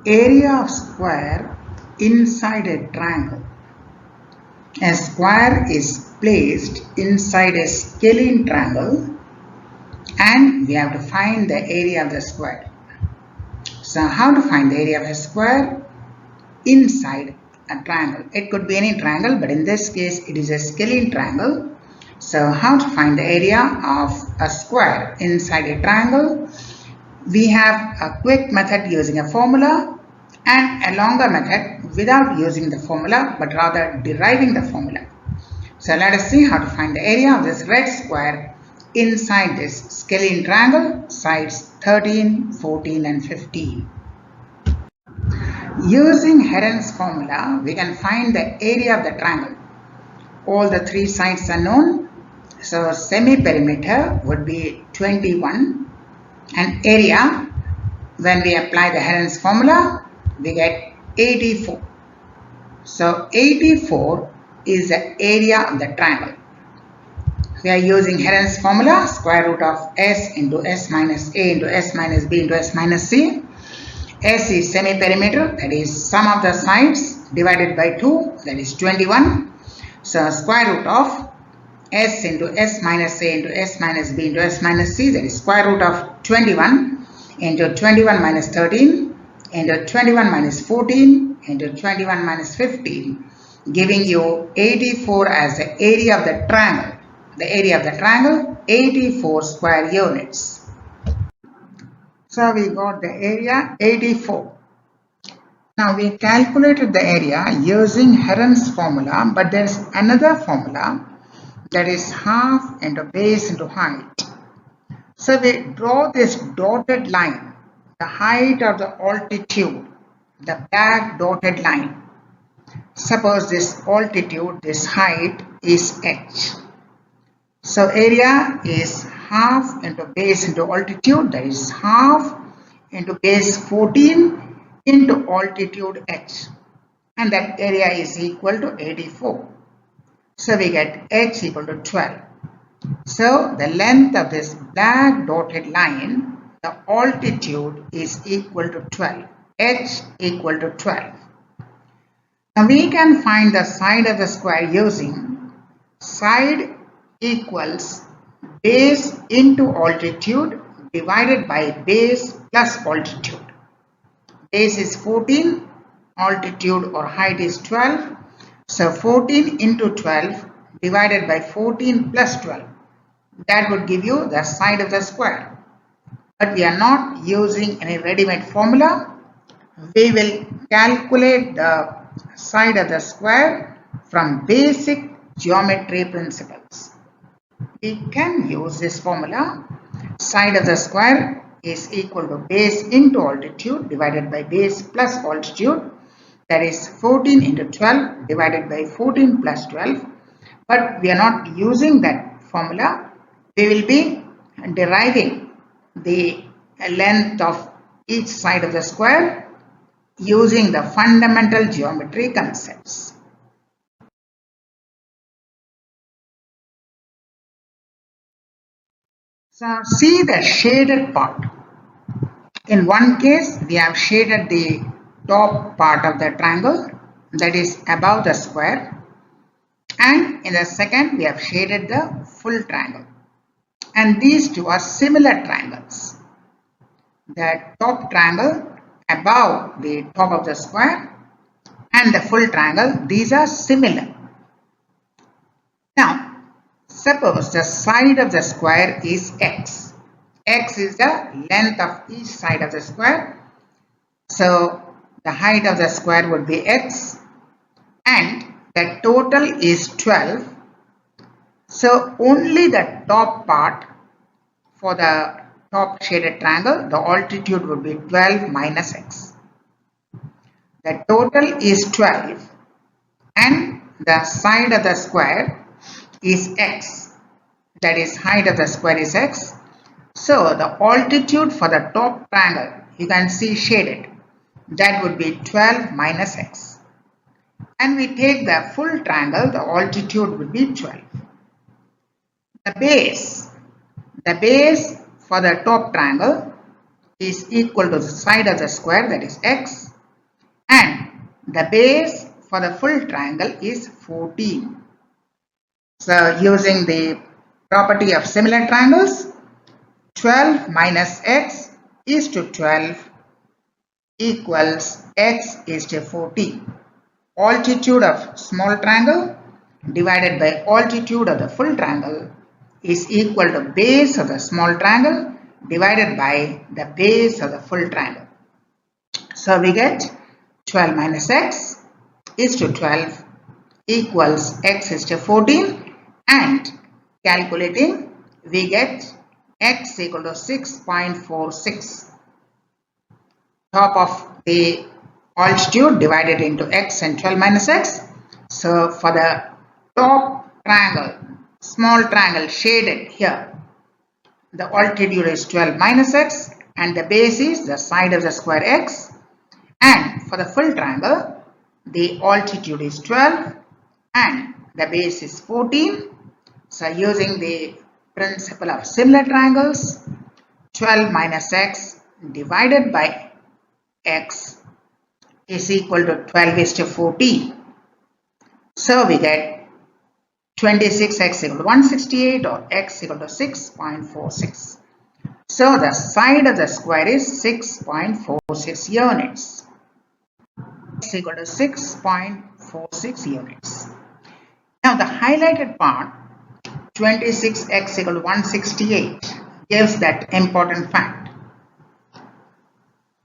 area of square inside a triangle. A square is placed inside a scalene triangle and we have to find the area of the square. So how to find the area of a square inside a triangle? It could be any triangle, but in this case it is a scalene triangle. So how to find the area of a square inside a triangle? We have a quick method using a formula and a longer method without using the formula but rather deriving the formula. So let us see how to find the area of this red square inside this scalene triangle, sides 13, 14 and 15. Using Heron's formula, we can find the area of the triangle. All the three sides are known. So semi-perimeter would be 21 and area, when we apply the Heron's formula, we get 84. So 84 is the area of the triangle. We are using Heron's formula, square root of s into s minus a into s minus b into s minus c. S is semi-perimeter, that is sum of the sides divided by 2, that is 21. So square root of s into s minus a into s minus b into s minus c, that is square root of 21 into 21 minus 13 into 21 minus 14 into 21 minus 15, giving you 84 as the area of the triangle. The area of the triangle, 84 square units. So we got the area 84. Now we calculated the area using Heron's formula, but there is another formula, that is half into base into height. So we draw this dotted line, the height of the altitude, the black dotted line. Suppose this altitude, this height is h. So area is half into base into altitude, that is half into base 14 into altitude h, and that area is equal to 84. So we get h equal to 12. So the length of this black dotted line, the altitude is equal to 12, h equal to 12. Now we can find the side of the square using side equals base into altitude divided by base plus altitude. Base is 14, altitude or height is 12. So 14 into 12 divided by 14 plus 12. That would give you the side of the square. But we are not using any ready-made formula. We will calculate the side of the square from basic geometry principles. We can use this formula. Side of the square is equal to base into altitude divided by base plus altitude, that is 14 into 12 divided by 14 plus 12. But we are not using that formula. We will be deriving the length of each side of the square using the fundamental geometry concepts. So see the shaded part. In one case we have shaded the top part of the triangle, that is above the square, and in the second we have shaded the full triangle, and these two are similar triangles. The top triangle above the top of the square and the full triangle, these are similar. Now suppose the side of the square is x. X is the length of each side of the square. So the height of the square would be x and the total is 12. So only the top part, for the top shaded triangle, the altitude would be 12 minus x. The total is 12 and the side of the square is x, that is height of the square is x. So the altitude for the top triangle, you can see shaded, that would be 12 minus x. And we take the full triangle, the altitude would be 12. The base for the top triangle is equal to the side of the square, that is x, and the base for the full triangle is 14. So using the property of similar triangles, 12 minus x is to 12 equals x is to 14. Altitude of small triangle divided by altitude of the full triangle is equal to base of the small triangle divided by the base of the full triangle. So we get 12 minus x is to 12 equals x is to 14, and calculating we get x equal to 6.46. Top of the altitude divided into x and 12 minus x. So for the top triangle, small triangle shaded here, the altitude is 12 minus x and the base is the side of the square x, and for the full triangle the altitude is 12 and the base is 14. So using the principle of similar triangles, 12 minus x divided by x is equal to 12 is to 14. So we get 26x equal to 168 or x equal to 6.46. So the side of the square is 6.46 units. X equal to 6.46 units. Now the highlighted part, 26x equal to 168, gives that important fact.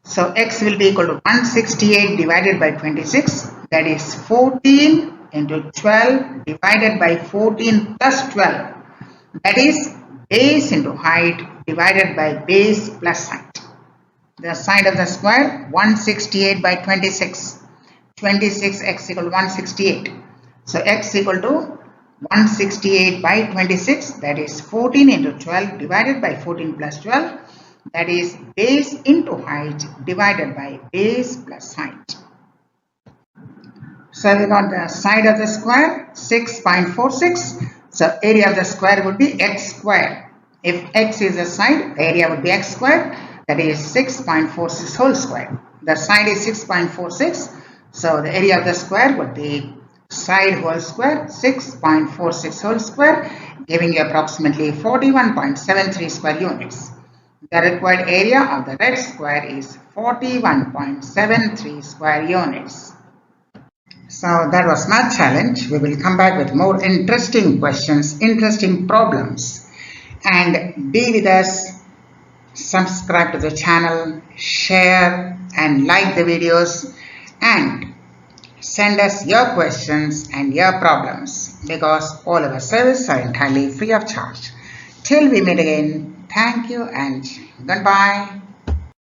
So x will be equal to 168 divided by 26, that is 14 into 12 divided by 14 plus 12, that is base into height divided by base plus height. The side of the square, 168 by 26, 26x equal to 168. So x equal to 168 by 26, that is 14 into 12 divided by 14 plus 12, that is base into height divided by base plus height. So we got the side of the square 6.46. So area of the square would be x square. If x is the side, the area would be x square, that is 6.46 whole square. The side is 6.46. So the area of the square would be side whole square 6.46 whole square, giving you approximately 41.73 square units. The required area of the red square is 41.73 square units. So that was math challenge. We will come back with more interesting questions, interesting problems, and be with us. Subscribe to the channel, share and like the videos, and send us your questions and your problems, because all our services are entirely free of charge. Till we meet again, thank you and goodbye.